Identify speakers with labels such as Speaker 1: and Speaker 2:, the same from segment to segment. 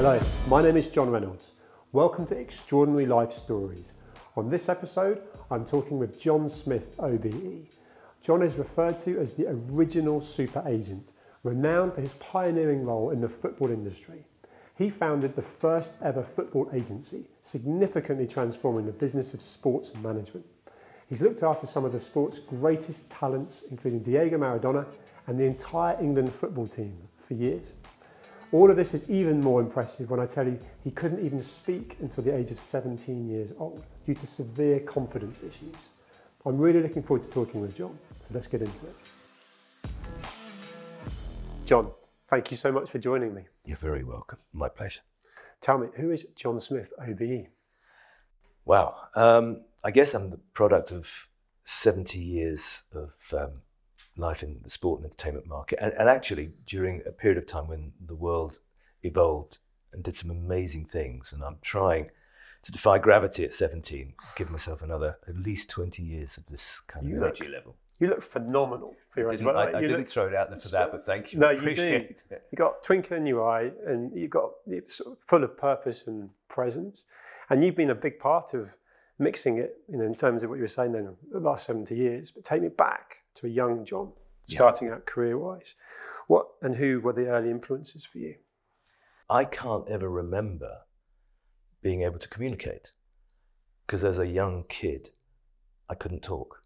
Speaker 1: Hello, my name is John Reynolds. Welcome to Extraordinary Life Stories. On this episode, I'm talking with Jon Smith OBE. Jon is referred to as the original super agent, renowned for his pioneering role in the football industry. He founded the first ever football agency, significantly transforming the business of sports management. He's looked after some of the sport's greatest talents, including Diego Maradona and the entire England football team for years. All of this is even more impressive when I tell you he couldn't even speak until the age of 17 years old due to severe confidence issues. I'm really looking forward to talking with Jon, so let's get into it. Jon, thank you so much for joining me.
Speaker 2: You're very welcome. My pleasure.
Speaker 1: Tell me, who is Jon Smith OBE?
Speaker 2: Wow. I guess I'm the product of 70 years of life in the sport and entertainment market. And actually, during a period of time when the world evolved and did some amazing things, and I'm trying to defy gravity at 17, give myself another at least 20 years of this kind of energy level.
Speaker 1: You look phenomenal for your age.
Speaker 2: I didn't throw it out there for that, but thank you.
Speaker 1: No,
Speaker 2: I appreciate it.
Speaker 1: You got a twinkle in your eye, and it's sort of full of purpose and presence. And you've been a big part of mixing it, in terms of what you were saying then, the last 70 years. But take me back to a young Jon, starting out career-wise. What and who were the early influences for you?
Speaker 2: I can't ever remember being able to communicate, because as a young kid, I couldn't talk.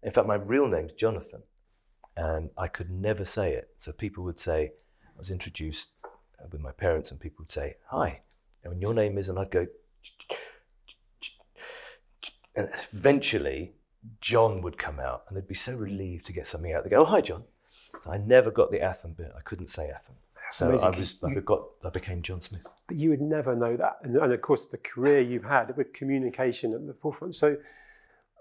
Speaker 2: In fact, my real name's Jonathan, and I could never say it. So people would say, I was introduced with my parents, and people would say, "Hi," and your name is, and I'd go, and eventually John would come out, and they'd be so relieved to get something out. They go, "Oh, hi, John." So I never got the Atham bit. I couldn't say Atham. So I became Jon Smith.
Speaker 1: But you would never know that. And of course, the career you've had with communication at the forefront. So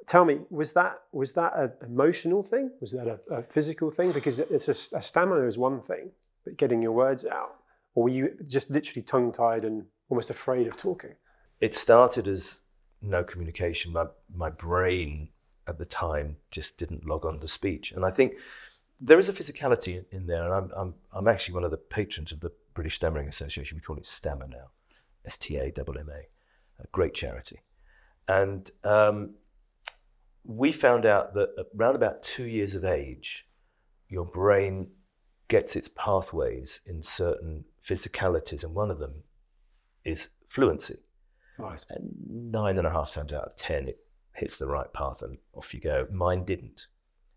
Speaker 1: tell me, was that an emotional thing? Was that a physical thing? Because it's a stamina is one thing, but getting your words out. Or were you just literally tongue-tied and almost afraid of talking?
Speaker 2: It started as no communication. My brain at the time just didn't log on to speech. And I think there is a physicality in there. And I'm actually one of the patrons of the British Stammering Association. We call it STAMMA now, STAMMA, a great charity. And we found out that around about 2 years of age, your brain gets its pathways in certain physicalities, and one of them is fluency.
Speaker 1: Right.
Speaker 2: And 9.5 times out of 10, it hits the right path and off you go. Mine didn't.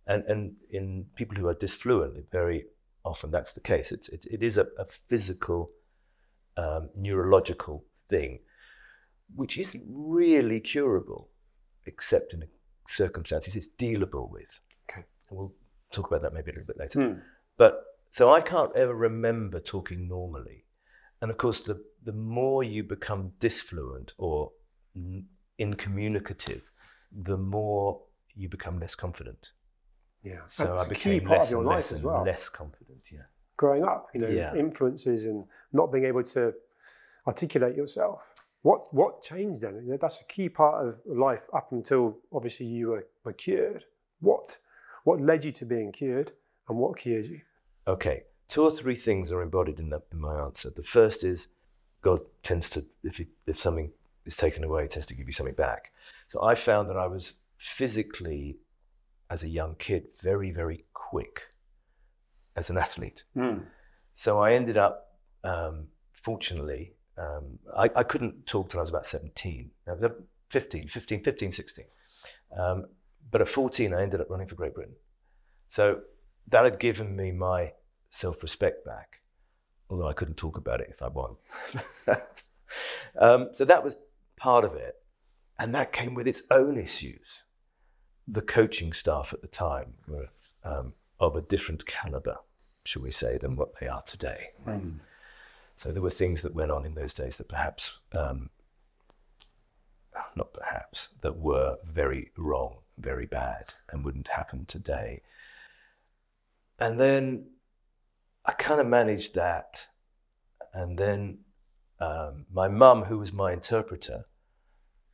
Speaker 2: And in people who are disfluent, very often that's the case. It is a physical, neurological thing, which isn't really curable, except in circumstances it's dealable with.
Speaker 1: Okay.
Speaker 2: And we'll talk about that maybe a little bit later. But so I can't ever remember talking normally. And of course, the more you become disfluent or incommunicative, the more you become less confident.
Speaker 1: Yeah.
Speaker 2: So
Speaker 1: that's
Speaker 2: I became
Speaker 1: a key part
Speaker 2: less
Speaker 1: of your
Speaker 2: and
Speaker 1: life
Speaker 2: less
Speaker 1: as
Speaker 2: and
Speaker 1: well.
Speaker 2: less confident. Yeah.
Speaker 1: Growing up, influences and not being able to articulate yourself. What changed then? That's a key part of life up until obviously you were cured. What led you to being cured, and what cured you?
Speaker 2: Okay, 2 or 3 things are embodied in my answer. The first is God tends to, if something is taken away, tends to give you something back. So I found that I was physically, as a young kid, very, very quick as an athlete. So I ended up, fortunately, I couldn't talk till I was about 17, 15, 16. But at 14, I ended up running for Great Britain. So that had given me my self-respect back, although I couldn't talk about it if I won. So that was part of it. And that came with its own issues. The coaching staff at the time were of a different caliber, shall we say, than what they are today. So there were things that went on in those days that perhaps, that were very wrong, very bad, and wouldn't happen today. And then I kind of managed that. And then my mum, who was my interpreter,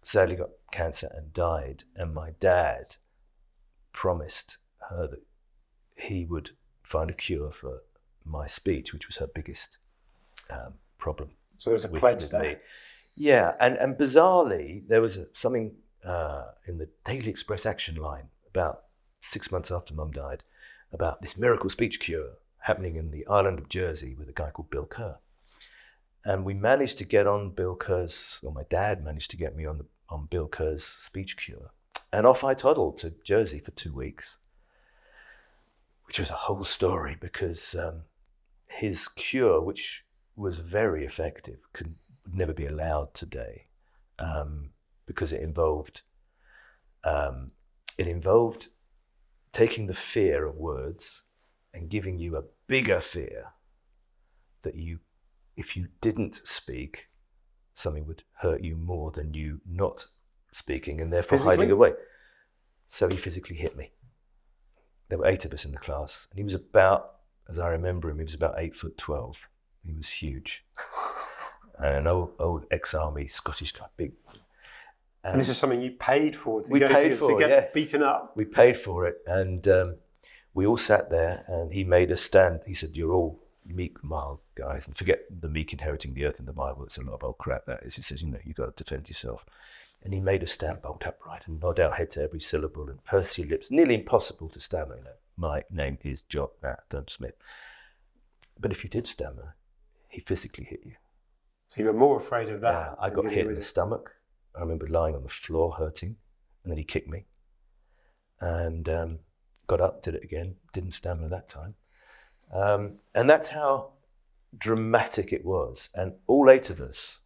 Speaker 2: sadly got cancer and died. And my dad promised her that he would find a cure for my speech, which was her biggest problem.
Speaker 1: So there was a pledge there.
Speaker 2: Me. Yeah, and bizarrely, there was something in the Daily Express action line about 6 months after Mum died about this miracle speech cure happening in the island of Jersey with a guy called Bill Kerr. And we managed to get on Bill Kerr's, or my dad managed to get me on Bill Kerr's speech cure. And off I toddled to Jersey for 2 weeks, which was a whole story because his cure, which was very effective, could never be allowed today because it involved taking the fear of words and giving you a bigger fear that if you didn't speak, something would hurt you more than you not speaking and therefore hiding away. So he physically hit me. There were 8 of us in the class, and he was about, as I remember him, he was about 8'12". He was huge. And an old ex-army Scottish guy, big.
Speaker 1: And this is something you paid for to get beaten up? We
Speaker 2: paid for it, and we all sat there, and he made us stand. He said, "You're all meek, mild guys, and forget the meek inheriting the earth in the Bible. It's a lot of old crap, that is." He says, "You've got to defend yourself." And he made us stand bolt upright and nod our head to every syllable and purse your lips. Nearly impossible to stammer. My name is Jon Smith. But if you did stammer, he physically hit you.
Speaker 1: So you were more afraid of that?
Speaker 2: Yeah, I got hit in the stomach. I remember lying on the floor hurting, and then he kicked me. And got up, did it again, didn't stammer that time. And that's how dramatic it was. And all 8 of us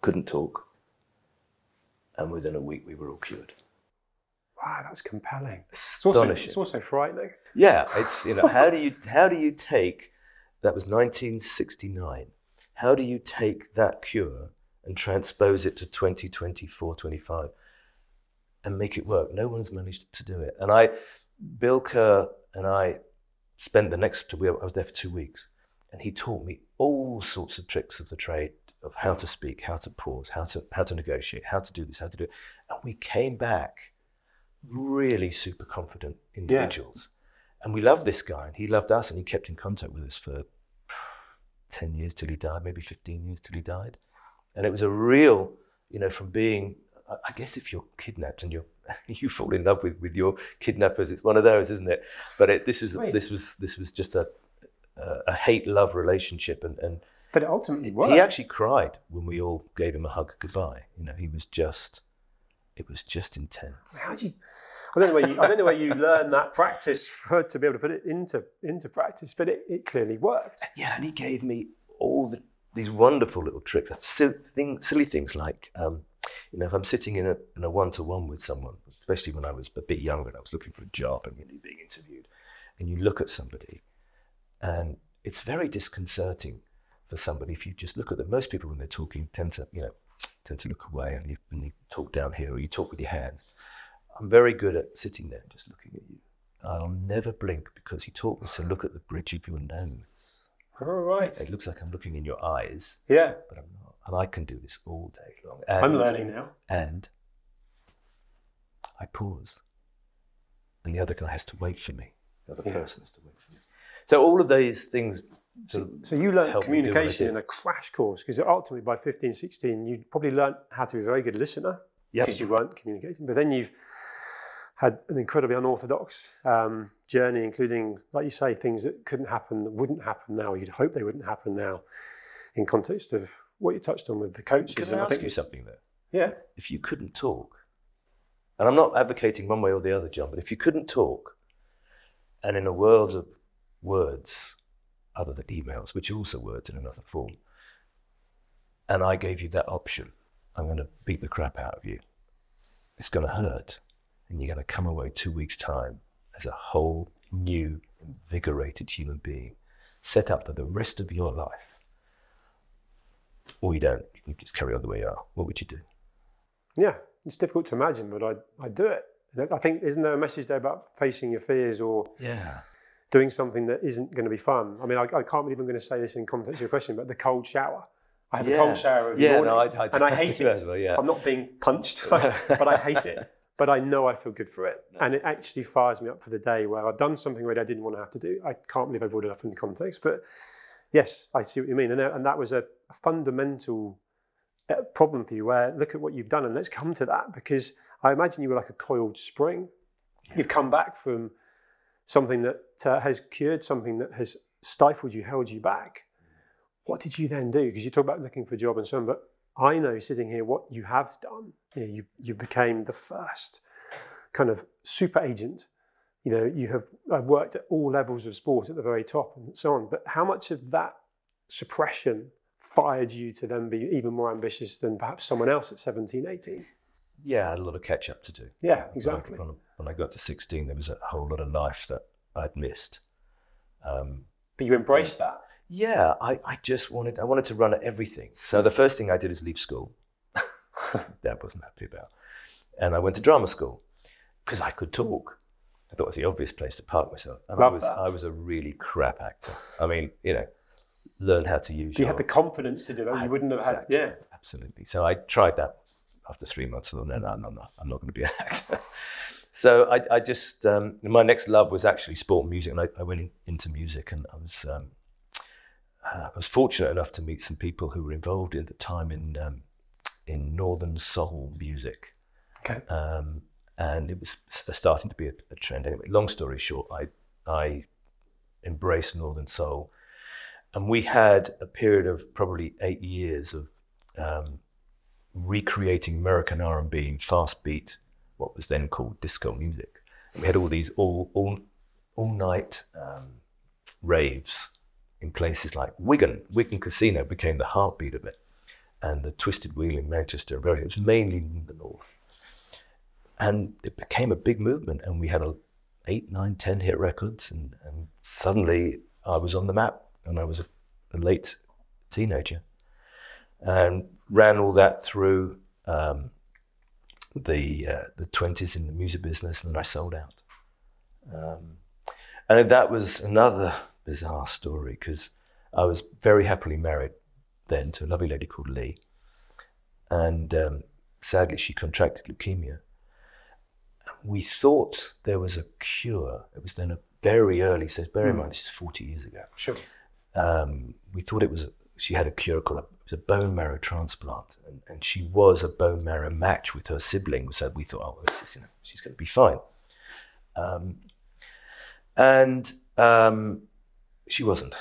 Speaker 2: couldn't talk. And within a week, we were all cured.
Speaker 1: Wow, that's compelling.
Speaker 2: Astonishing.
Speaker 1: It's also frightening.
Speaker 2: Yeah, it's, how do you take, that was 1969, how do you take that cure and transpose it to 2024, 25 and make it work? No one's managed to do it. And Bill Kerr and I spent I was there for 2 weeks, and he taught me all sorts of tricks of the trade, of how to speak, how to pause, how to negotiate, how to do this, how to do it. And we came back really super confident individuals. Yeah. And we loved this guy, and he loved us, and he kept in contact with us for 10 years till he died, maybe 15 years till he died. And it was a real, from being, I guess if you're kidnapped and you fall in love with your kidnappers, it's one of those, isn't it? But this was just a hate-love relationship, and
Speaker 1: but it ultimately worked.
Speaker 2: He actually cried when we all gave him a hug goodbye. It was just intense.
Speaker 1: I don't know where you learn that practice to be able to put it into practice, but it clearly worked.
Speaker 2: Yeah, and he gave me all these wonderful little tricks, silly things like, if I'm sitting in a one-to-one with someone, especially when I was a bit younger and I was looking for a job and being interviewed, and you look at somebody, and it's very disconcerting for somebody if you just look at them. Most people when they're talking tend to look away, and you talk down here or you talk with your hands. I'm very good at sitting there and just looking at you. I'll never blink because he taught me to look at the bridge of your nose.
Speaker 1: All right.
Speaker 2: It looks like I'm looking in your eyes.
Speaker 1: Yeah.
Speaker 2: But I'm not. And I can do this all day long.
Speaker 1: I'm learning now.
Speaker 2: And I pause. And the other guy has to wait for me. The other person has to wait for me. So all of these things.
Speaker 1: So you learned communication in a crash course, because ultimately by 15, 16, you probably learned how to be a very good listener because you weren't communicating. But then you've had an incredibly unorthodox journey, including, like you say, things that couldn't happen, that wouldn't happen now. You'd hope they wouldn't happen now, in context of what you touched on with the coaches.
Speaker 2: Can I ask you something there?
Speaker 1: Yeah.
Speaker 2: If you couldn't talk, and I'm not advocating one way or the other, John, but if you couldn't talk, and in a world of words, other than emails, which are also words in another form, and I gave you that option, I'm going to beat the crap out of you. It's going to hurt, and you're going to come away 2 weeks' time as a whole new, invigorated human being, set up for the rest of your life. Or you don't, you can just carry on the way you are. What would you do?
Speaker 1: Yeah, it's difficult to imagine, but I'd do it. I think, isn't there a message there about facing your fears or doing something that isn't going to be fun? I mean, I can't believe I'm going to say this in context of your question, but the cold shower. I have a cold shower every morning, and I hate it. Well, I'm not being punched, but I hate it. But I know I feel good for it. And it actually fires me up for the day where I've done something already I didn't want to have to do. I can't believe I brought it up in the context, but yes, I see what you mean. And that was a a fundamental problem for you where, look at what you've done, and let's come to that, because I imagine you were like a coiled spring. You've come back from something that has cured something that has stifled you, held you back. What did you then do? Because you talk about looking for a job and so on, but I know sitting here what you have done. You became the first kind of super agent. You have worked at all levels of sport at the very top and so on. But how much of that suppression fired you to then be even more ambitious than perhaps someone else at 17, 18?
Speaker 2: Yeah, I had a lot of catch up to do.
Speaker 1: Yeah, exactly.
Speaker 2: When I got to 16, there was a whole lot of life that I'd missed.
Speaker 1: But you embraced that.
Speaker 2: Yeah, I wanted to run at everything. So the first thing I did is leave school. Dad wasn't happy about. And I went to drama school because I could talk. I thought it was the obvious place to park myself. And I was a really crap actor. I mean, learn how to use.
Speaker 1: You had the confidence to do that. You wouldn't have had. Yeah,
Speaker 2: absolutely. So I tried that. After 3 months, I thought, no, I'm not going to be an actor. So I just my next love was actually sport and music, and I went into music, and I was fortunate enough to meet some people who were involved at the time in northern soul music.
Speaker 1: Okay.
Speaker 2: And it was starting to be a trend. Anyway, long story short, I embraced northern soul, and we had a period of probably 8 years of recreating American R&B, fast beat, what was then called disco music. And we had all these all night raves in places like Wigan. Wigan Casino became the heartbeat of it, and the Twisted Wheel in Manchester. It was mainly in the north. And it became a big movement, and we had 8, 9, 10 hit records, and suddenly I was on the map, and I was a late teenager, and ran all that through the 20s in the music business, and then I sold out. And that was another bizarre story, because I was very happily married then to a lovely lady called Lee, and sadly she contracted leukemia. We thought there was a cure. It was then a very early stage. Bear in mind, this is 40 years ago.
Speaker 1: Sure.
Speaker 2: We thought she had a cure called a bone marrow transplant, and she was a bone marrow match with her sibling. So we thought, oh, she's going to be fine. And she wasn't.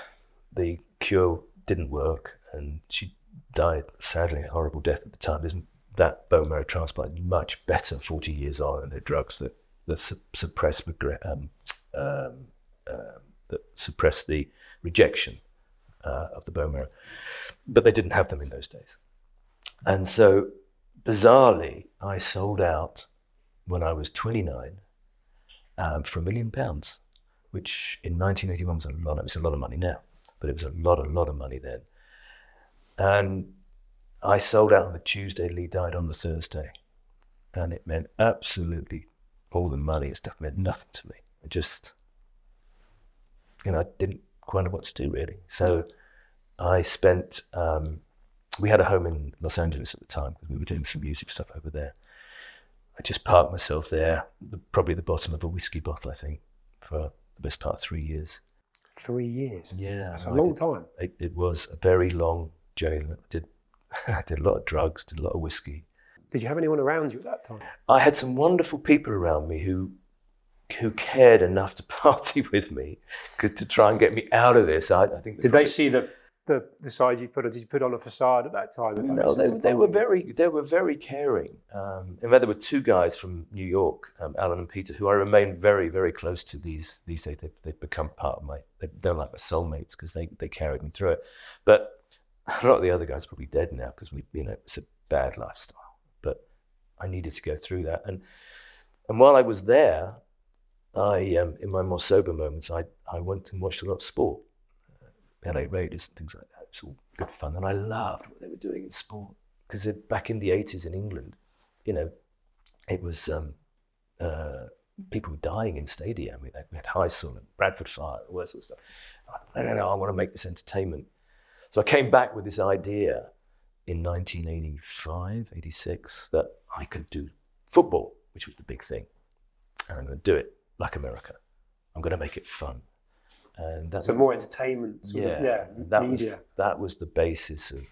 Speaker 2: The cure didn't work, and she died sadly a horrible death at the time. Isn't that bone marrow transplant much better 40 years on than the drugs that suppress the rejection of the bone marrow? But they didn't have them in those days. And so bizarrely, I sold out when I was 29 for £1 million, which in 1981 was it's a lot of money now, but it was a lot of money then. And I sold out on the Tuesday, Lee died on the Thursday. And it meant absolutely all the money and stuff meant nothing to me. It just, I didn't quite know what to do really. So I spent, we had a home in Los Angeles at the time because we were doing some music stuff over there. I just parked myself there, probably the bottom of a whiskey bottle, I think, for the best part of 3 years.
Speaker 1: 3 years?
Speaker 2: Yeah.
Speaker 1: That's a long time.
Speaker 2: It was a very long journey. I did a lot of drugs, did a lot of whiskey.
Speaker 1: Did you have anyone around you at that time?
Speaker 2: I had some wonderful people around me who cared enough to party with me to try and get me out of this. I think.
Speaker 1: Did they see the side you put on? Did you put on a facade at that time?
Speaker 2: No, they were very caring. In fact, there were two guys from New York, Alan and Peter, who I remain very, very close to these days. They've become part of they're like my soulmates because they carried me through it. But a lot of the other guys are probably dead now because it's a bad lifestyle. But I needed to go through that, and while I was there, I in my more sober moments, I went and watched a lot of sport, LA Raiders and things like that. It was all good fun, and I loved what they were doing in sport because back in the 80s in England, it was people were dying in stadia. We had Heysel and Bradford Fire, all that sort of stuff. I thought, no, I want to make this entertainment. So I came back with this idea in 1985, 86, that I could do football, which was the big thing. And I'm going to do it like America. I'm going to make it fun. And that
Speaker 1: so more entertainment, media.
Speaker 2: That was the basis of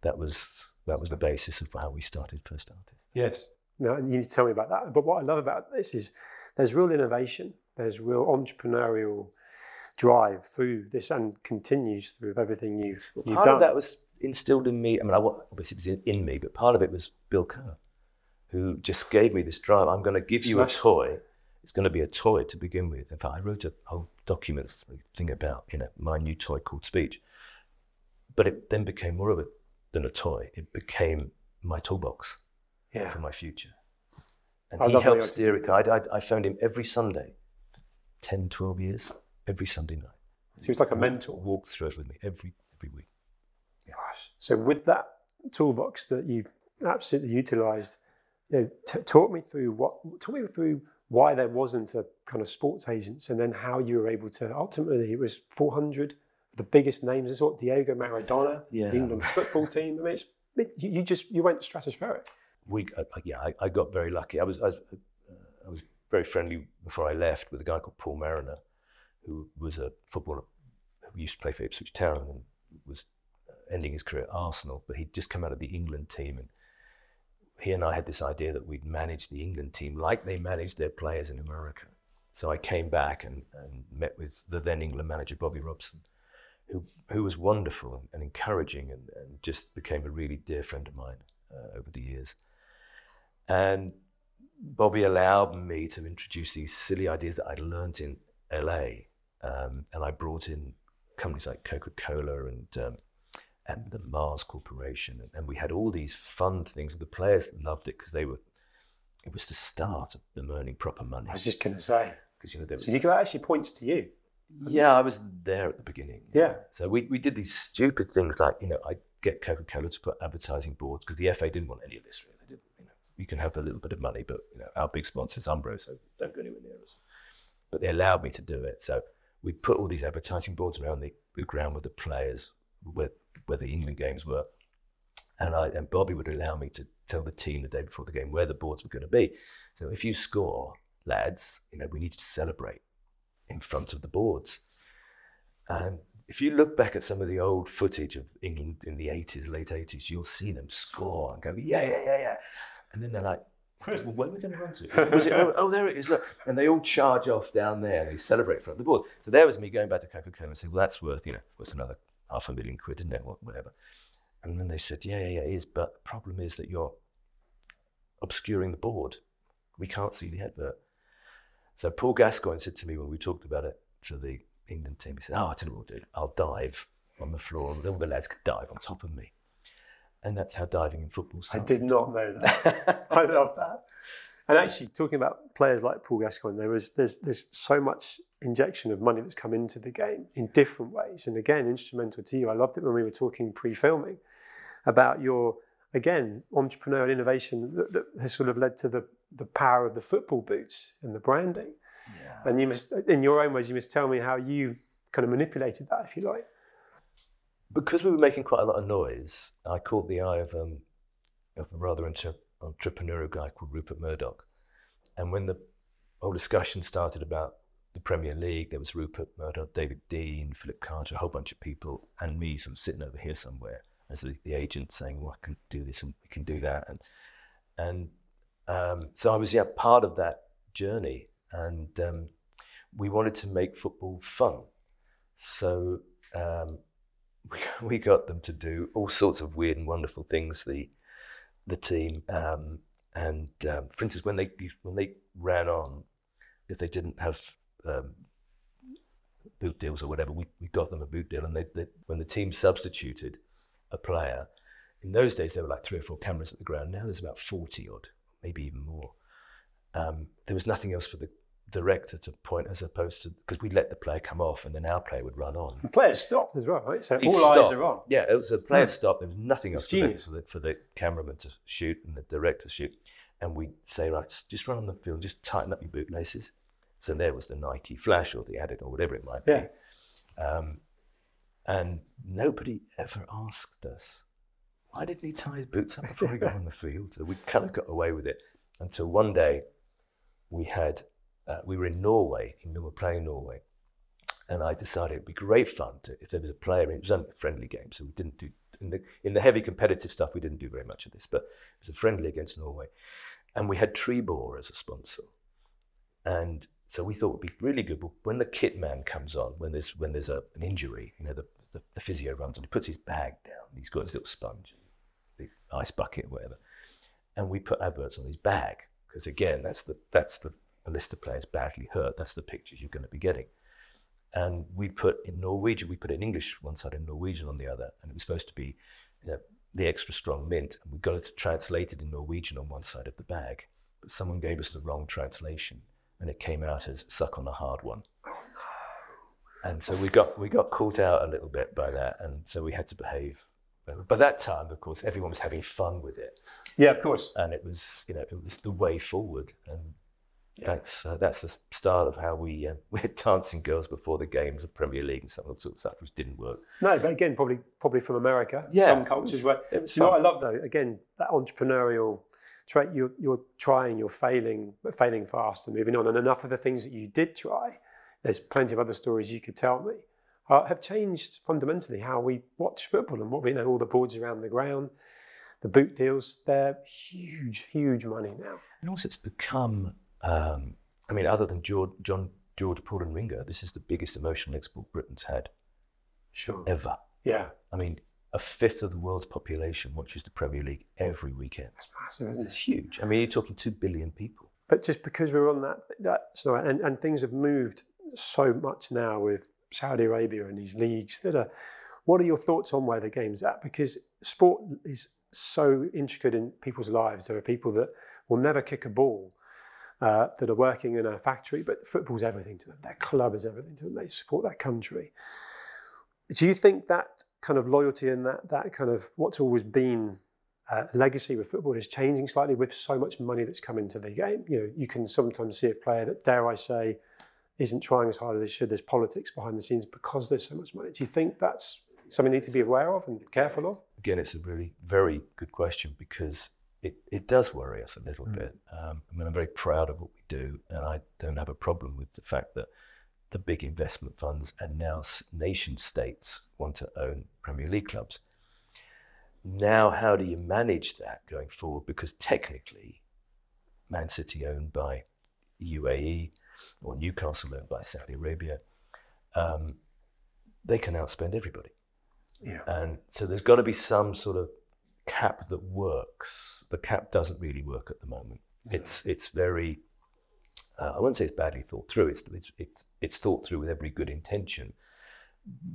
Speaker 2: that was the basis of how we started First Artist.
Speaker 1: Yes. Now, you need to tell me about that. But what I love about this is there's real innovation, there's real entrepreneurial drive through this, and continues through everything you've done.
Speaker 2: Part of that was instilled in me. I mean, obviously it was in me, but part of it was Bill Kerr, who just gave me this drive. I'm going to give you a toy. It's going to be a toy to begin with. In fact, I wrote a whole document thing about, my new toy called speech. But it then became more of it than a toy. It became my toolbox for my future. And he helped steer it. I phoned him every Sunday, 10, 12 years, every Sunday night.
Speaker 1: So he was like a mentor.
Speaker 2: Walked through it with me every week. Yeah.
Speaker 1: Gosh. So with that toolbox that you absolutely utilised, talk me through why there wasn't a kind of sports agents, and then how you were able to ultimately, it was 400 of the biggest names. It's what Diego Maradona, the England football team. I mean, you went stratospheric.
Speaker 2: I got very lucky. I was very friendly before I left with a guy called Paul Mariner, who was a footballer who used to play for Ipswich Town and was ending his career at Arsenal, but he'd just come out of the England team, and he and I had this idea that we'd manage the England team like they managed their players in America. So I came back and met with the then England manager, Bobby Robson, who was wonderful and encouraging, and just became a really dear friend of mine over the years. And Bobby allowed me to introduce these silly ideas that I'd learned in LA. And I brought in companies like Coca-Cola and the Mars Corporation, and we had all these fun things. The players loved it because it was the start of them earning proper money.
Speaker 1: I was just going to say,
Speaker 2: because
Speaker 1: so you could actually points to you.
Speaker 2: Yeah, I was there at the beginning.
Speaker 1: Yeah.
Speaker 2: So we did these stupid things like, I'd get Coca-Cola to put advertising boards, because the FA didn't want any of this really. They didn't, you can have a little bit of money, but our big sponsor is Umbro, so don't go anywhere near us. But they allowed me to do it. So we put all these advertising boards around the ground with the players, where the England games were, and Bobby would allow me to tell the team the day before the game where the boards were going to be. So if you score, lads, we need to celebrate in front of the boards. And if you look back at some of the old footage of England in the 80s, late 80s, you'll see them score and go, yeah. And then they're like, where are we going to run to? Was it, oh, there it is, look. And they all charge off down there and they celebrate in front of the board. So there was me going back to Coca-Cola and saying, well, that's worth, what's another £500,000, isn't it? Whatever. And then they said, yeah, it is. But the problem is that you're obscuring the board. We can't see the advert. So Paul Gascoigne said to me when we talked about it to the England team, he said, I tell you what we'll do. I'll dive on the floor, and all the lads could dive on top of me. And that's how diving in football started.
Speaker 1: I did not know that. I love that. And actually, talking about players like Paul Gascoigne, there's so much injection of money that's come into the game in different ways. And again, instrumental to you. I loved it when we were talking pre-filming about your, again, entrepreneurial innovation that has sort of led to the power of the football boots and the branding. Yeah. And you must, in your own words, you must tell me how you kind of manipulated that, if you like.
Speaker 2: Because we were making quite a lot of noise, I caught the eye of a rather entrepreneurial guy called Rupert Murdoch. And when the whole discussion started about the Premier League, there was Rupert Murdoch, David Dean, Philip Carter, a whole bunch of people, and me sort of sitting over here somewhere as the agent saying, well, I can do this and we can do that. And so I was part of that journey, and we wanted to make football fun. So we got them to do all sorts of weird and wonderful things, the team, and for instance, when they ran on, if they didn't have boot deals or whatever, we got them a boot deal. And they when the team substituted a player, in those days there were like 3 or 4 cameras at the ground. Now there's about 40 odd, maybe even more. There was nothing else for the director to point, as opposed to, because we'd let the player come off and then our player would run on.
Speaker 1: The players stopped as well, right? So all eyes are on.
Speaker 2: Yeah, it was a player stopped. There was nothing else for the cameraman to shoot and the director to shoot. And we'd say, right, just run on the field, just tighten up your bootlaces. So there was the Nike Flash or the Adidas or whatever it might be. And nobody ever asked us, why didn't he tie his boots up before he got on the field? So we kind of got away with it until one day we were in Norway, we were playing Norway, And I decided it'd be great fun if there was a player. It was only a friendly game, so we didn't do in the heavy competitive stuff. We didn't do very much of this, but it was a friendly against Norway, and we had Trebor as a sponsor, and so we thought it'd be really good. But when the kit man comes on, when there's an injury, the physio runs and he puts his bag down. He's got his little sponge, his ice bucket, whatever, and we put adverts on his bag because again, that's the a list of players badly hurt. That's the pictures you're going to be getting. And we put in Norwegian, we put it in English one side and Norwegian on the other. And it was supposed to be the extra strong mint. And we got it translated in Norwegian on one side of the bag. But someone gave us the wrong translation. And it came out as suck on a hard one. Oh, no. And so we got caught out a little bit by that. And so we had to behave. By that time, of course, everyone was having fun with it.
Speaker 1: Yeah, of course.
Speaker 2: And it was the way forward. And that's the start of how we had dancing girls before the games of Premier League and some sort of stuff, which didn't work.
Speaker 1: No, but again, probably from America.
Speaker 2: Yeah,
Speaker 1: some cultures where.
Speaker 2: It was
Speaker 1: do you know what I love though? Again, that entrepreneurial trait. You're trying, you're failing, but failing fast and moving on. And enough of the things that you did try, there's plenty of other stories you could tell me, have changed fundamentally how we watch football and what we know. All the boards around the ground, the boot deals, they're huge money now.
Speaker 2: And also, it's become. Other than George, Paul and Ringo, this is the biggest emotional export Britain's had.
Speaker 1: Sure.
Speaker 2: Ever.
Speaker 1: Yeah.
Speaker 2: I mean, a fifth of the world's population watches the Premier League every weekend.
Speaker 1: That's massive, isn't it?
Speaker 2: It's huge. I mean, you're talking 2 billion people.
Speaker 1: But just because we're on and things have moved so much now with Saudi Arabia and these leagues what are your thoughts on where the game's at? Because sport is so intricate in people's lives. There are people that will never kick a ball, that are working in a factory, but football's everything to them. Their club is everything to them. They support their country. Do you think that kind of loyalty and that kind of what's always been legacy with football is changing slightly with so much money that's come into the game? You can sometimes see a player that, dare I say, isn't trying as hard as they should. There's politics behind the scenes because there's so much money. Do you think that's something you need to be aware of and careful of?
Speaker 2: Again, it's a really very good question because it does worry us a little bit. I'm very proud of what we do, and I don't have a problem with the fact that the big investment funds and now nation states want to own Premier League clubs. Now, how do you manage that going forward? Because technically, Man City owned by UAE or Newcastle owned by Saudi Arabia, they can outspend everybody.
Speaker 1: Yeah. And
Speaker 2: so there's got to be some sort of cap that works. The cap doesn't really work at the moment. No. It's very, I wouldn't say it's badly thought through. It's thought through with every good intention,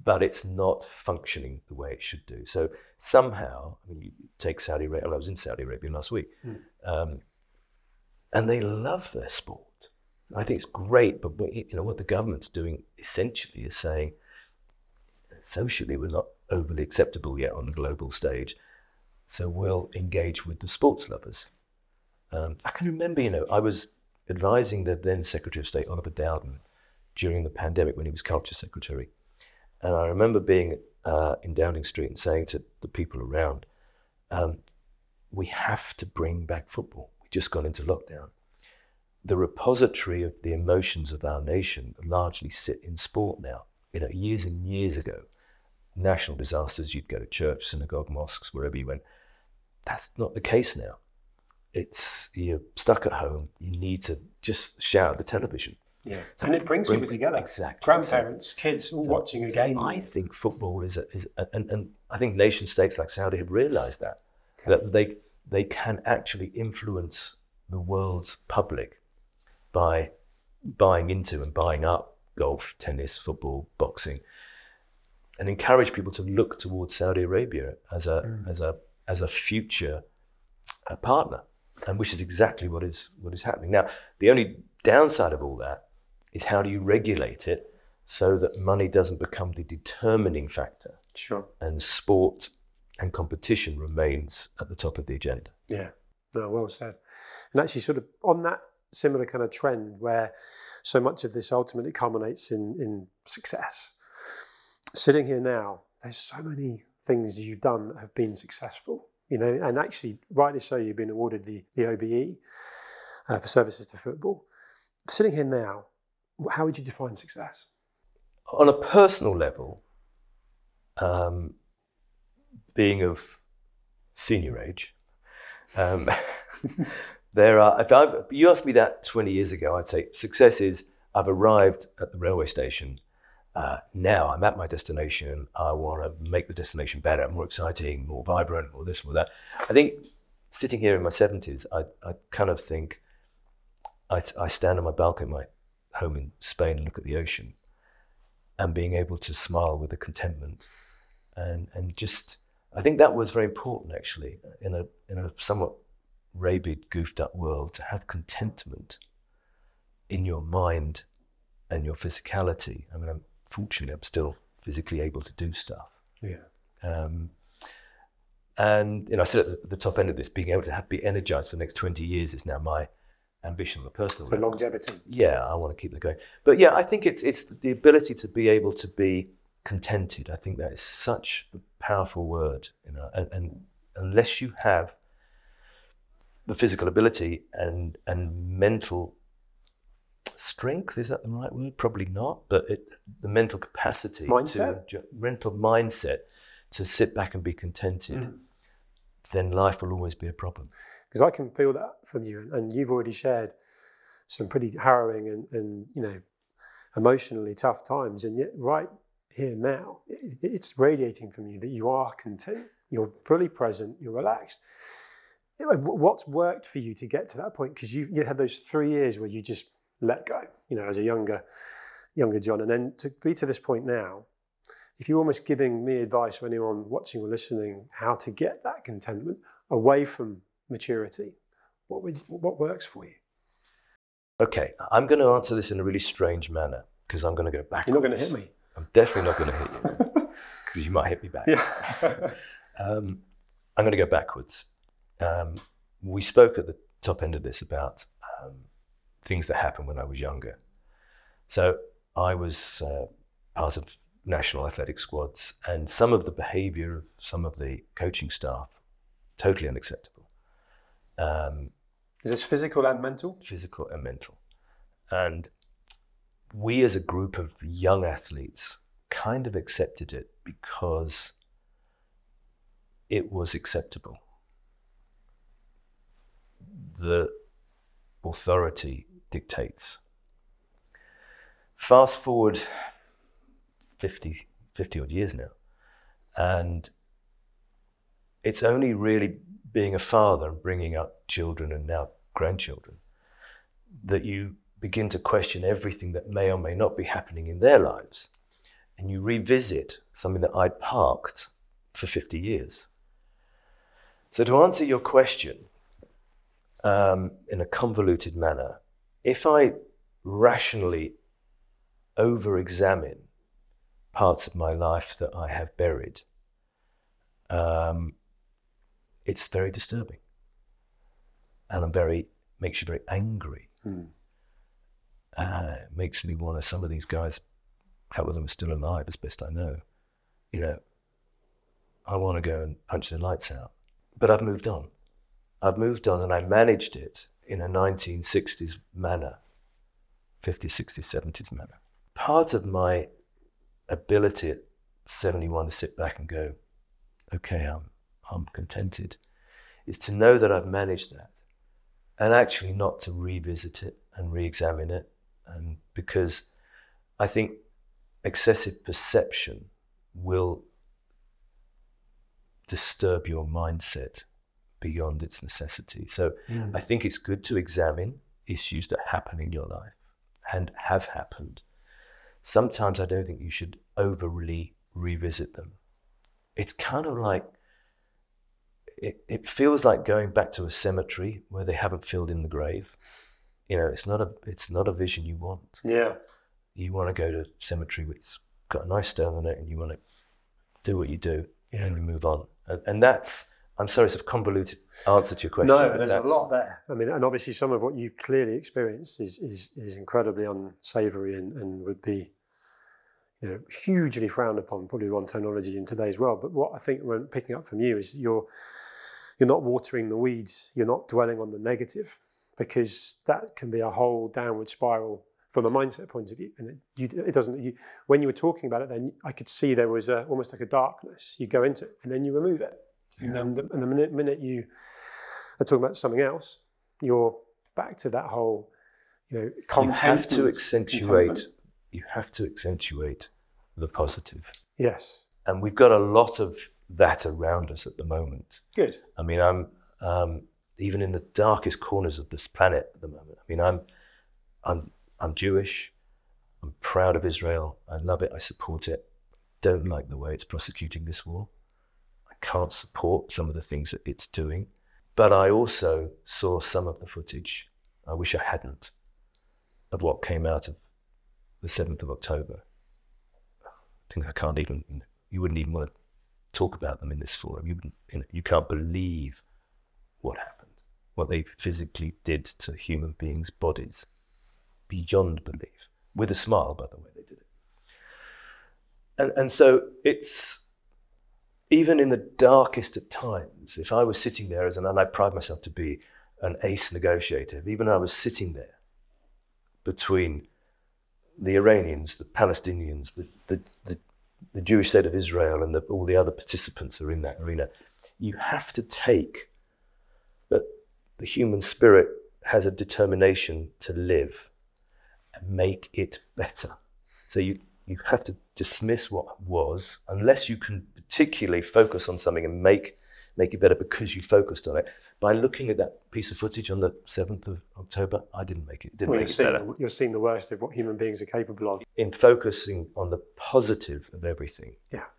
Speaker 2: but it's not functioning the way it should do. So somehow, you take Saudi Arabia. I was in Saudi Arabia last week, and they love their sport. I think it's great, but what the government's doing essentially is saying, socially, we're not overly acceptable yet on the global stage. So we'll engage with the sports lovers. I can remember, I was advising the then Secretary of State, Oliver Dowden, during the pandemic when he was Culture Secretary. And I remember being in Downing Street and saying to the people around, we have to bring back football. We just got into lockdown. The repository of the emotions of our nation largely sit in sport now. Years and years ago, national disasters, you'd go to church, synagogue, mosques, wherever you went. That's not the case now. You're stuck at home. You need to just shout at the television.
Speaker 1: Yeah, and it brings people together.
Speaker 2: Exactly.
Speaker 1: Grandparents, kids, all watching a game.
Speaker 2: I think football and I think nation states like Saudi have realised that they can actually influence the world's public by buying into and buying up golf, tennis, football, boxing, and encourage people to look towards Saudi Arabia as a future partner, and which is exactly what is happening now. The only downside of all that is how do you regulate it so that money doesn't become the determining factor.
Speaker 1: Sure.
Speaker 2: And sport and competition remains at the top of the agenda.
Speaker 1: Yeah, no, well said. And actually, sort of on that similar kind of trend where so much of this ultimately culminates in success. Sitting here now, there's so many things you've done that have been successful, and actually, rightly so, you've been awarded the OBE for services to football. Sitting here now, how would you define success?
Speaker 2: On a personal level, being of senior age, there are, if you asked me that 20 years ago, I'd say success is I've arrived at the railway station. Now I'm at my destination. I want to make the destination better, more exciting, more vibrant, more this, more that. I think sitting here in my 70s, I kind of think I stand on my balcony at my home in Spain and look at the ocean, and being able to smile with a contentment, and just, I think that was very important actually in a somewhat rabid, goofed up world, to have contentment in your mind and your physicality. I mean, fortunately, I'm still physically able to do stuff.
Speaker 1: Yeah.
Speaker 2: And I said at the top end of this, being able to be energized for the next 20 years is now my ambition on the personal level.
Speaker 1: Longevity.
Speaker 2: Yeah, I want to keep that going. But yeah, I think it's the ability to be able to be contented. I think that is such a powerful word, and unless you have the physical ability and mental strength, is that the right word? Probably not, but the mental capacity, mental mindset to sit back and be contented, then life will always be a problem.
Speaker 1: Because I can feel that from you, and you've already shared some pretty harrowing and emotionally tough times, and yet right here now, it's radiating from you that you are content, you're fully present, you're relaxed. What's worked for you to get to that point? Because you had those 3 years where you just let go, as a younger Jon, and then to be to this point now, if you're almost giving me advice or anyone watching or listening how to get that contentment away from maturity, what works for you?
Speaker 2: Okay, I'm going to answer this in a really strange manner because I'm going to go backwards.
Speaker 1: You're not going to hit me.
Speaker 2: I'm definitely not going to hit you because you might hit me back.
Speaker 1: Yeah.
Speaker 2: I'm going to go backwards. We spoke at the top end of this about things that happened when I was younger. So I was part of national athletic squads, and some of the behavior of some of the coaching staff, totally unacceptable.
Speaker 1: Is this physical and mental?
Speaker 2: Physical and mental. And we as a group of young athletes kind of accepted it because it was acceptable. The authority dictates. Fast forward 50 odd years now, and it's only really being a father and bringing up children and now grandchildren that you begin to question everything that may or may not be happening in their lives, and you revisit something that I'd parked for 50 years. So to answer your question in a convoluted manner, if I rationally over-examine parts of my life that I have buried, it's very disturbing, and makes you very angry. It makes me want to, some of these guys, a couple of them are still alive as best I know, I want to go and punch their lights out. But I've moved on. And I managed it in a 1960s manner, 50s, 60s, 70s manner. Part of my ability at 71 to sit back and go, okay, I'm contented, is to know that I've managed that, and actually not to revisit it and re-examine it. And because I think excessive perception will disturb your mindset beyond its necessity. So I think it's good to examine issues that happen in your life and have happened. Sometimes I don't think you should overly revisit them. It's kind of like, it feels like going back to a cemetery where they haven't filled in the grave. It's not a vision you want.
Speaker 1: Yeah.
Speaker 2: You want to go to a cemetery which got a nice stone on it, and you want to do what you do and you move on. And that's, I'm sorry, it's a convoluted answer to your question.
Speaker 1: No, there's a lot there. I mean, and obviously some of what you've clearly experienced is incredibly unsavoury and would be, hugely frowned upon, probably on terminology in today's world. But what I think we're picking up from you is you're not watering the weeds. You're not dwelling on the negative, because that can be a whole downward spiral from a mindset point of view. And it doesn't. When you were talking about it, then I could see there was almost like a darkness. You go into it, and then you remove it, and then the minute you are talking about something else, you're back to that whole,
Speaker 2: You have to accentuate. You have to accentuate the positive.
Speaker 1: Yes.
Speaker 2: And we've got a lot of that around us at the moment.
Speaker 1: Good.
Speaker 2: I mean, I'm even in the darkest corners of this planet at the moment. I mean, I'm Jewish. I'm proud of Israel. I love it. I support it. Don't like the way it's prosecuting this war. I can't support some of the things that it's doing. But I also saw some of the footage, I wish I hadn't, of what came out of the 7th of October. Things I can't even, you wouldn't even want to talk about them in this forum. You can't believe what happened, what they physically did to human beings' bodies. Beyond belief. With a smile, by the way, they did it. And so it's, even in the darkest of times, if I was sitting there and I pride myself to be an ace negotiator, even I was sitting there between the Iranians, the Palestinians, the Jewish state of Israel, and all the other participants are in that arena, you have to take that the human spirit has a determination to live and make it better. So you have to dismiss what was, unless you can particularly focus on something and make it better because you focused on it. By looking at that piece of footage on the 7th of October, I didn't make it. Better.
Speaker 1: You're seeing the worst of what human beings are capable of.
Speaker 2: In focusing on the positive of everything,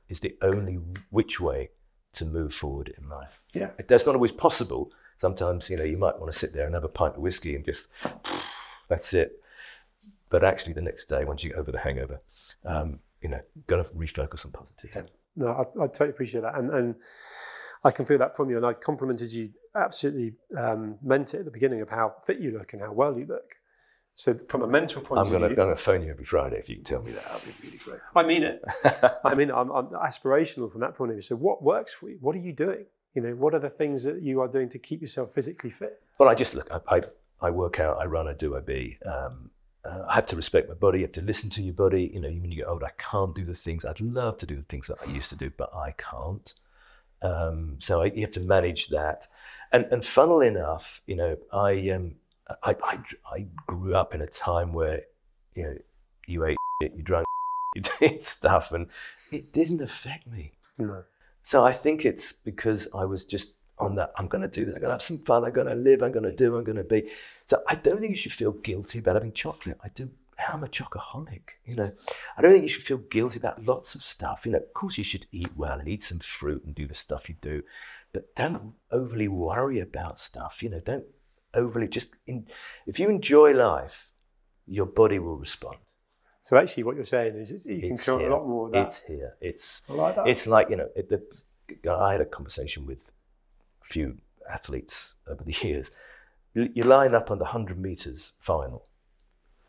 Speaker 2: is the only which way to move forward in life.
Speaker 1: Yeah,
Speaker 2: that's not always possible. Sometimes, you might want to sit there and have a pint of whiskey and just, that's it. But actually, the next day, once you get over the hangover, got to refocus on positive.
Speaker 1: Yeah. No, I totally appreciate that, and I can feel that from you. And I complimented you, absolutely meant it at the beginning of how fit you look and how well you look. So from a mental point of view,
Speaker 2: I'm going to phone you every Friday if you can tell me that. I'll be really grateful.
Speaker 1: I mean it. I'm aspirational from that point of view. So what works for you? What are you doing? What are the things that you are doing to keep yourself physically fit?
Speaker 2: Well, I work out, I run, I do, I be. I have to respect my body. You have to listen to your body. When you get old, I can't do the things. I'd love to do the things that I used to do, but I can't. So you have to manage that. And funnily enough, I grew up in a time where, you ate shit, you drank, you did stuff, and it didn't affect me.
Speaker 1: No.
Speaker 2: So I think it's because I was just on that, I'm going to do that, I'm going to have some fun, I'm going to live, I'm going to do, I'm going to be. So I don't think you should feel guilty about having chocolate. I'm a chocoholic, I don't think you should feel guilty about lots of stuff. Of course you should eat well and eat some fruit and do the stuff you do, but don't overly worry about stuff. Don't overly if you enjoy life, your body will respond.
Speaker 1: So actually what you're saying is you can control a lot more of that.
Speaker 2: It's here.
Speaker 1: I like that.
Speaker 2: It's like, I had a conversation with a few athletes over the years. You line up on the 100 meters final.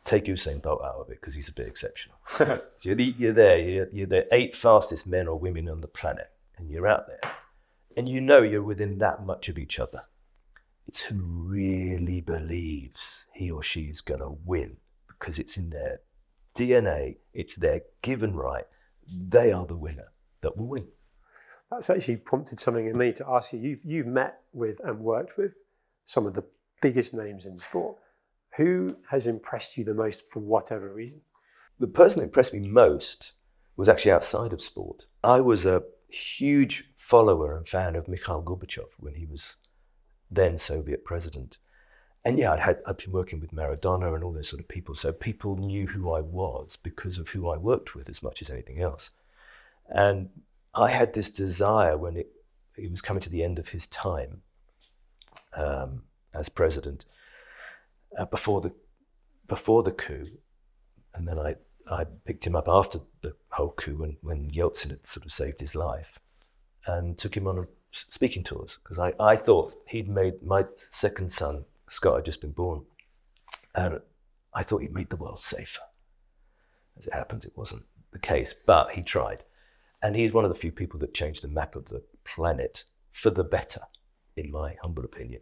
Speaker 2: Take Usain Bolt out of it because he's a bit exceptional. So you're there. You're the 8 fastest men or women on the planet, and you're out there, and you're within that much of each other. It's who really believes he or she is going to win because it's in their DNA. It's their given right. They are the winner that will win.
Speaker 1: That's actually prompted something in me to ask you. You've met with and worked with some of the biggest names in sport. Who has impressed you the most for whatever reason?
Speaker 2: The person who impressed me most was actually outside of sport. I was a huge follower and fan of Mikhail Gorbachev when he was then Soviet president. And I'd been working with Maradona and all those sort of people. So people knew who I was because of who I worked with as much as anything else. And I had this desire when he was coming to the end of his time as president, before the coup, and then I picked him up after the whole coup when Yeltsin had sort of saved his life, and took him on speaking tours because I thought he'd made, my second son Scott had just been born, and I thought he'd made the world safer. As it happens, it wasn't the case, but he tried, and he's one of the few people that changed the map of the planet for the better, in my humble opinion.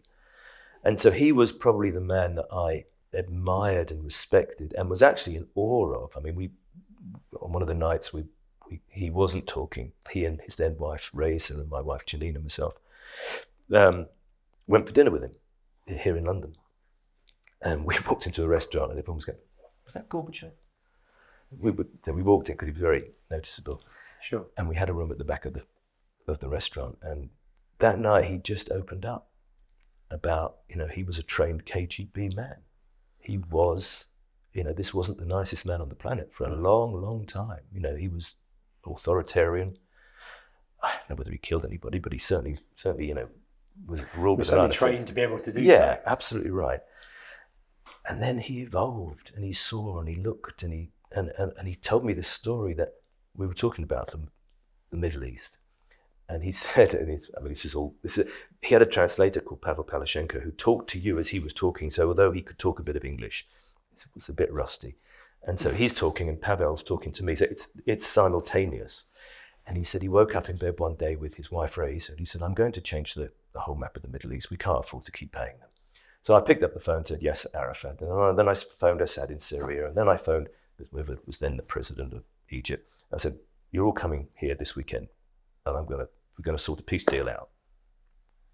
Speaker 2: And so he was probably the man that I admired and respected and was actually in awe of. I mean, on one of the nights he wasn't talking. He and his then wife, Raisa, and my wife, Janine, and myself, went for dinner with him here in London. And we walked into a restaurant and everyone was going, "Was that Gorbachev?" So we walked in because he was very noticeable.
Speaker 1: Sure. And
Speaker 2: we had a room at the back of the restaurant. And that night he just opened up about, he was a trained KGB man. He was, this wasn't the nicest man on the planet for a long, long time. He was authoritarian. I don't know whether he killed anybody, but he certainly, was ruled with an iron
Speaker 1: trained
Speaker 2: fist.
Speaker 1: to be able to do so.
Speaker 2: Yeah, absolutely right. And then he evolved, and he saw, and he looked, and he told me this story that we were talking about the Middle East. And he said, he had a translator called Pavel Palashenko who talked to you as he was talking. So although he could talk a bit of English, it was a bit rusty. And so he's talking and Pavel's talking to me. So it's simultaneous. And he said he woke up in bed one day with his wife, Raisa, and he said, "I'm going to change the whole map of the Middle East. We can't afford to keep paying them." So I picked up the phone and said, "Yes, Arafat." And then I phoned Assad in Syria. And then I phoned whoever was then the president of Egypt. I said, "You're all coming here this weekend, and we're going to sort a peace deal out."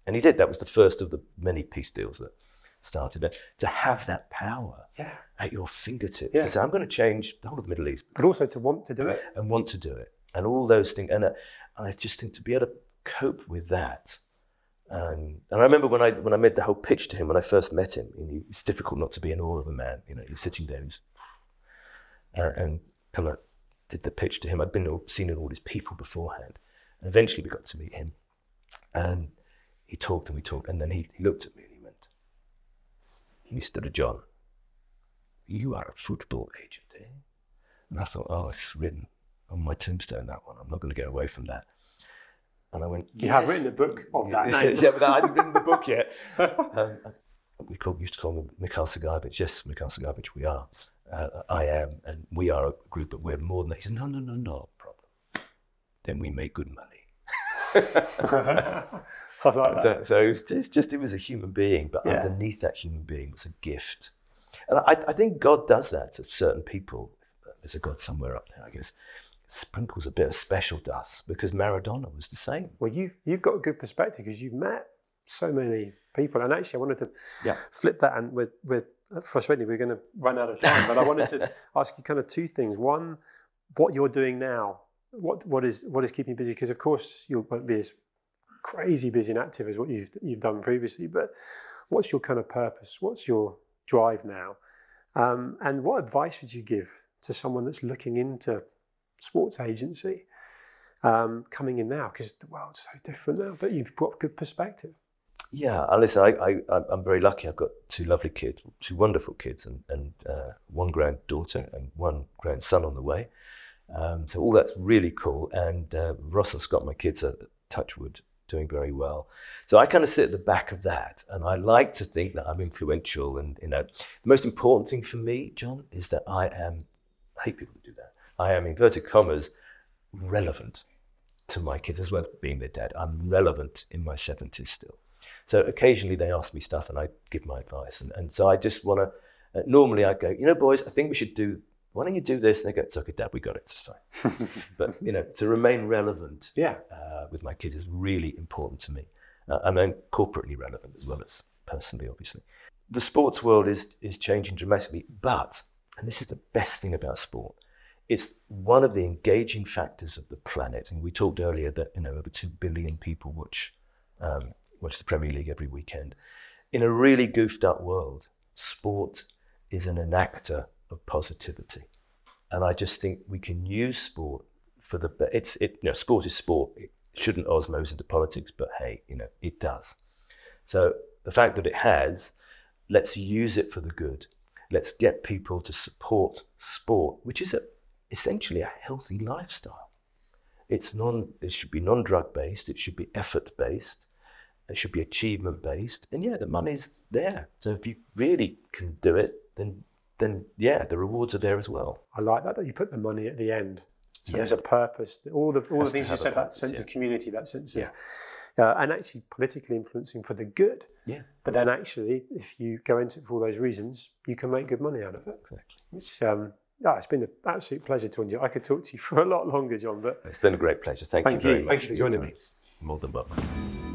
Speaker 2: And he did. That was the first of the many peace deals that started there. To have that power at your fingertips, to say, "I'm going to change the whole of the Middle East."
Speaker 1: But also to want to do it.
Speaker 2: And want to do it. And all those things. And I just think to be able to cope with that. And I remember when I made the whole pitch to him, when I first met him, it's difficult not to be in awe of a man. You're sitting there and kind of did the pitch to him. I'd seen all his people beforehand. And eventually we got to meet him. And he talked and we talked. And then he looked at me and he went, "Mr. John, you are a football agent, eh?" And I thought, oh, it's written on my tombstone, that one. I'm not going to get away from that. And I went,
Speaker 1: "You have written a book of that name."
Speaker 2: Yeah, but I hadn't written the book yet. We used to call him Mikhail Sergeyevich. Yes, Mikhail Sergeyevich, we are. I am, and we are a group, but we're more than that. He said, no problem. Then we make good money.
Speaker 1: I like that.
Speaker 2: So it was a human being, but underneath that human being was a gift. And I think God does that to certain people. There's a God somewhere up there, I guess. Sprinkles a bit of special dust, because Maradona was the same.
Speaker 1: Well, you've got a good perspective because you've met so many people, and actually I wanted to flip that, and with frustratingly we're going to run out of time, but I wanted to ask you kind of two things. One, what you're doing now, what is keeping you busy, because of course you won't be as crazy busy and active as what you've done previously, but what's your kind of purpose, what's your drive now, and what advice would you give to someone that's looking into sports agency coming in now, because the world's so different now, but you've got good perspective.
Speaker 2: Yeah, and listen, I'm very lucky. I've got two lovely kids, two wonderful kids, and one granddaughter and one grandson on the way. So all that's really cool. And Ross and Scott, my kids, are touchwood, doing very well. So I kind of sit at the back of that, and I like to think that I'm influential. And the most important thing for me, John, is that I hate people who do that. I am, inverted commas, relevant to my kids, as well as being their dad. I'm relevant in my 70s still. So occasionally they ask me stuff and I give my advice. And so I just want to, normally I go, boys, I think we should why don't you do this? And they go, "It's okay, Dad, we got it, it's fine." But, to remain relevant with my kids is really important to me. And then corporately relevant as well as personally, obviously. The sports world is changing dramatically, but, and this is the best thing about sport, it's one of the engaging factors of the planet. And we talked earlier that, over 2 billion people watch the Premier League every weekend. In a really goofed up world, sport is an enactor of positivity. And I just think we can use sport for sport is sport. It shouldn't osmose into politics, but hey, it does. So the fact that it has, let's use it for the good. Let's get people to support sport, which is essentially a healthy lifestyle. It should be non-drug based. It should be effort based. It should be achievement based. And the money's there. So if you really can do it, then the rewards are there as well. I like that you put the money at the end. So there's a purpose. All the things you said, that sense of community, that sense of
Speaker 1: and actually politically influencing for the good.
Speaker 2: Yeah.
Speaker 1: But then actually, if you go into it for all those reasons, you can make good money out of it.
Speaker 2: Exactly.
Speaker 1: It's been an absolute pleasure talking to you. I could talk to you for a lot longer, Jon, but
Speaker 2: it's been a great pleasure. Thank you very much.
Speaker 1: Thank you for joining me.
Speaker 2: More than welcome.